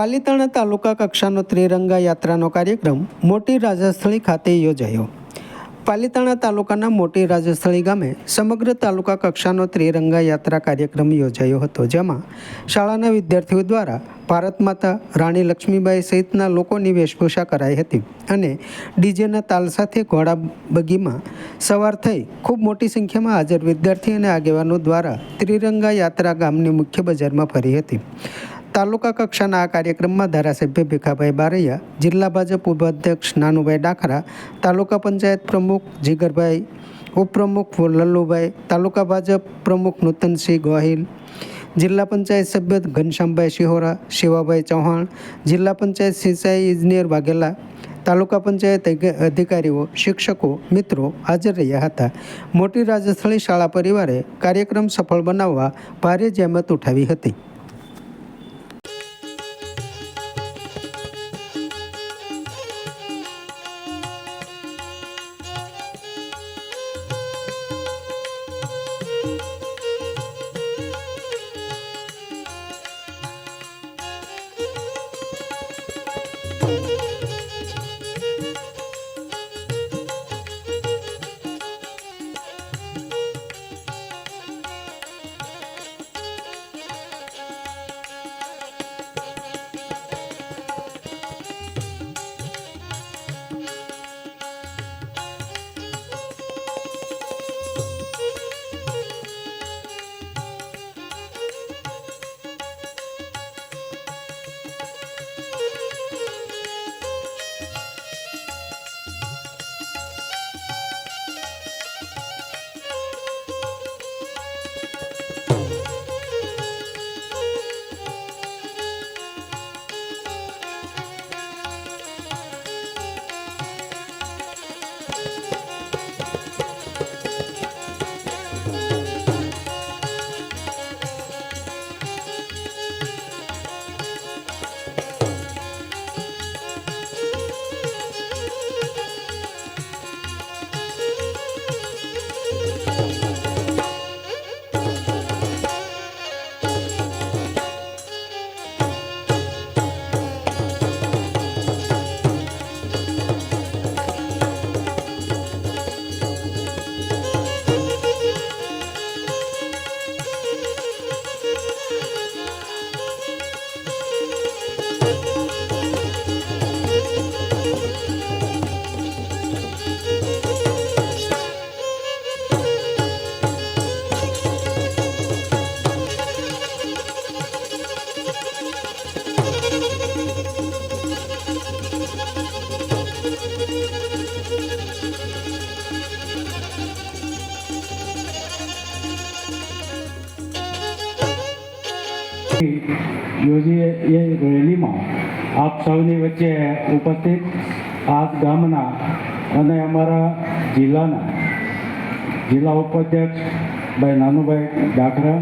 પાલીતાણા તાલુકા કક્ષાનો ત્રિરંગા યાત્રાનો કાર્યક્રમ મોટી રાજસ્થળી ખાતે યોજાયો। પાલીતાણા તાલુકાના મોટી રાજસ્થળી ગામે સમગ્ર તાલુકા કક્ષાનો ત્રિરંગા યાત્રા કાર્યક્રમ યોજાયો હતો, જેમાં શાળાના વિદ્યાર્થીઓ દ્વારા ભારત માતા, રાણી લક્ષ્મીબાઈ સહિતના લોકોની વેશભૂષા કરાઈ હતી અને ડીજેના તાલ સાથે ઘોડા બગીમાં સવાર થઈ ખૂબ મોટી સંખ્યામાં હાજર વિદ્યાર્થી અને આગેવાનો દ્વારા ત્રિરંગા યાત્રા ગામની મુખ્ય બજારમાં ફરી હતી। તાલુકા કક્ષાના આ કાર્યક્રમમાં ધારાસભ્ય ભીખાભાઈ બારૈયા, જિલ્લા ભાજપ ઉપાધ્યક્ષ નાનુભાઈ ડાખરા, તાલુકા પંચાયત પ્રમુખ જીગરભાઈ, ઉપપ્રમુખ લલ્લુભાઈ, તાલુકા ભાજપ પ્રમુખ નૂતનસિંહ ગોહિલ, જિલ્લા પંચાયત સભ્ય ઘનશ્યામભાઈ શિહોરા, શિવાભાઈ ચૌહાણ, જિલ્લા પંચાયત સિંચાઈ ઇજનેર વાઘેલા, તાલુકા પંચાયત અધિકારીઓ, શિક્ષકો, મિત્રો હાજર રહ્યા હતા। મોટી રાજસ્થળી શાળા પરિવારે કાર્યક્રમ સફળ બનાવવા ભારે જહેમત ઉઠાવી હતી। યોજી એ રેલીમાં આપ સૌની વચ્ચે ઉપસ્થિત આ ગામના અને અમારા જિલ્લા ઉપાધ્યક્ષ ભાઈ નાનુભાઈ ડાખરા,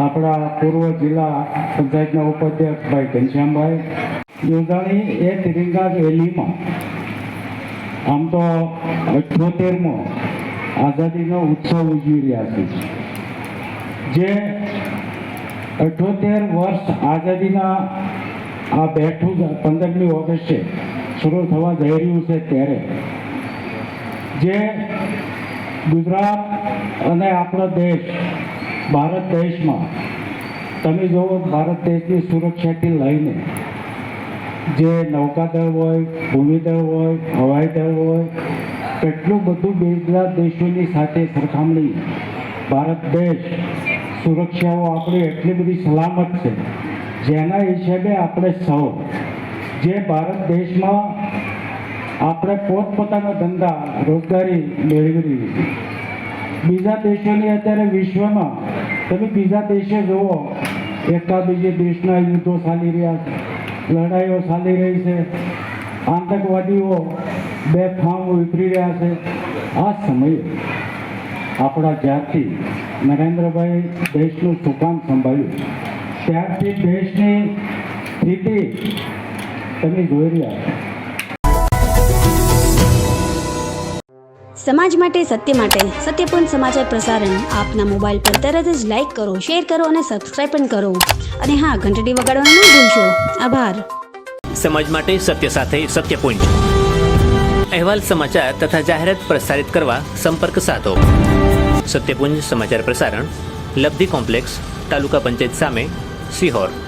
આપણા પૂર્વ જિલ્લા પંચાયતના ઉપાધ્યક્ષ ભાઈ ઘનશ્યામભાઈ, યોજાણી એ ત્રિરંગા રેલીમાં આમ તો 78મો આઝાદીનો ઉત્સવ ઉજવી રહ્યા છે, જે 78 વર્ષ આઝાદીના આ બેઠું 15મી ઓગસ્ટે શરૂ થવા જઈ રહ્યું છે, ત્યારે જે ગુજરાત અને આપણો દેશ ભારત દેશમાં તમે જુઓ, ભારત દેશની સુરક્ષાથી લઈને જે નૌકાદળ હોય, ભૂમિદળ હોય, હવાઈ દળ હોય, કેટલું બધું બીજા દેશોની સાથે સરખામણી ભારત દેશ સુરક્ષાઓ આપણી એટલી બધી સલામત છે, જેના હિસાબે આપણે સૌ જે ભારત દેશમાં આપણે પોતપોતાના ધંધા રોજગારી મેળવી રહી છે, બીજા દેશોની અત્યારે વિશ્વમાં તમે બીજા દેશો જુઓ, બીજા દેશના યુદ્ધો ચાલી રહ્યા છે, લડાઈઓ ચાલી રહી છે, આતંકવાદીઓ બેફામ ઉતરી રહ્યા છે। આ સમયે આપણા જ્યારથી નરેન્દ્રભાઈ દેશનું સુકાન સંભાળ્યું ત્યારથી દેશની સ્થિતિ તમે જોઈ રહ્યા છો। સમાજ માટે, સત્ય માટે, સત્યપૂર્ણ સમાચાર પ્રસારણ આપના મોબાઈલ પર તરત જ લાઈક કરો, શેર કરો અને સબસ્ક્રાઈબ પણ કરો। અને હા, ઘંટડી વગાડવાનું ન ભૂલશો. આભાર. સમાજ માટે સત્ય સાથે સત્યપુંજ. અહેવાલ, સમાચાર તથા જાહેરાત પ્રસારિત કરવા સંપર્ક સાધો. સત્યપુંજ સમાચાર પ્રસારણ, લબ્ધિ કોમ્પ્લેક્સ, તાલુકા પંચાયત સામે, સિહોર.